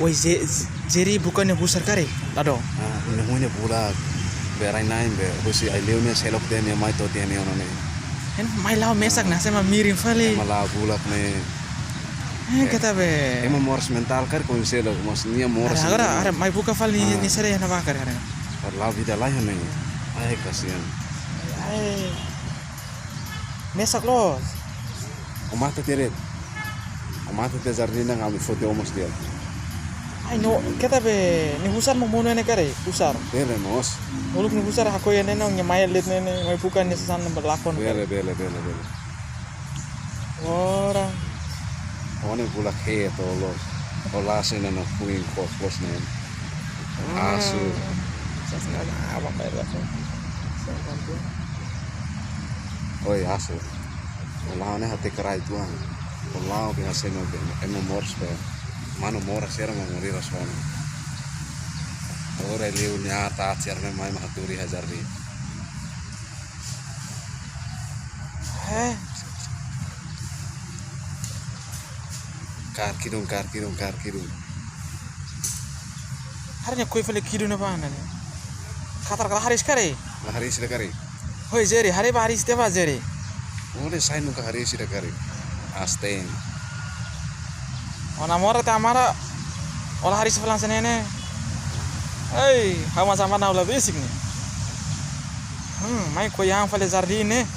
Woi, Jerry bukannya busar kare? Lado. Nemunya bulak. Berai nain be. Busi ai leunya selok dia ni mai to dia ni ono ne. Kan mai lao mesak na sama miring fale. Malah bulak ne. Kata be. Emang mors mental kar ko selok maksudnya mors. Ada mai buka fal ni sare na bakar kare. Lau vida lah ne. Ai kasihan. Ai. Mesak lo. Omata teret. Omata te jardina ngami foto omos dia. Ai no, kata be ni busar mo mono ne kare, busar. Bele mos. Muluk ni busar ako yan neno nya mai lit ne mai bukan ni san berlakon. Bele. Orang. One bulak he to lo. Ola sena no kuin kos ne. Asu. Sasna apa kayak apa. Oi asu. Ola ne hati kerai tuan. Ola ke haseno ke emo mors pe. Mano mora sera mo morir aswana. Ora liu nyata acer me mai mahaturi hajarri. Kar kidung. Harnya koi fale kidu na pa nani. Katar kala haris kare. Hari sida kari. Hoi Jerry, hari ba haris teva Jerry. Ore sai nunca hari sida kari. Asten. Ona mora ta amara. Ola haris falan senene. Hey, hama sama na ula basic ni. Mai ko yang fale jardin ne.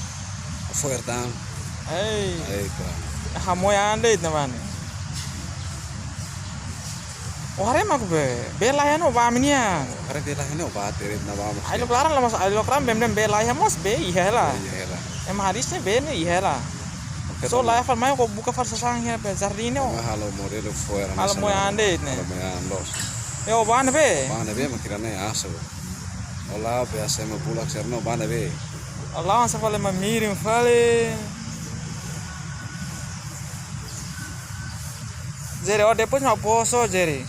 Fuertan. Hey, Aika. hamo ya ande na bane. Ore mak bela ya no ba minia. Kare dela hene obat teret na ba. Ai lo klaran la mas ai lo kram bem bela ya mos be ihela. Iya. Em haris ne be ne ihela. So la fal mai ko buka fal sasang ya be jardin no. Halo modelo fuera. Halo mo ya ande ne. Halo mo los. Yo bane be. Bane be makirane aso. Ola be asema bulak serno bane be. Allah sa fale ma mirim fale. Jerry, depois ma poso Jerry.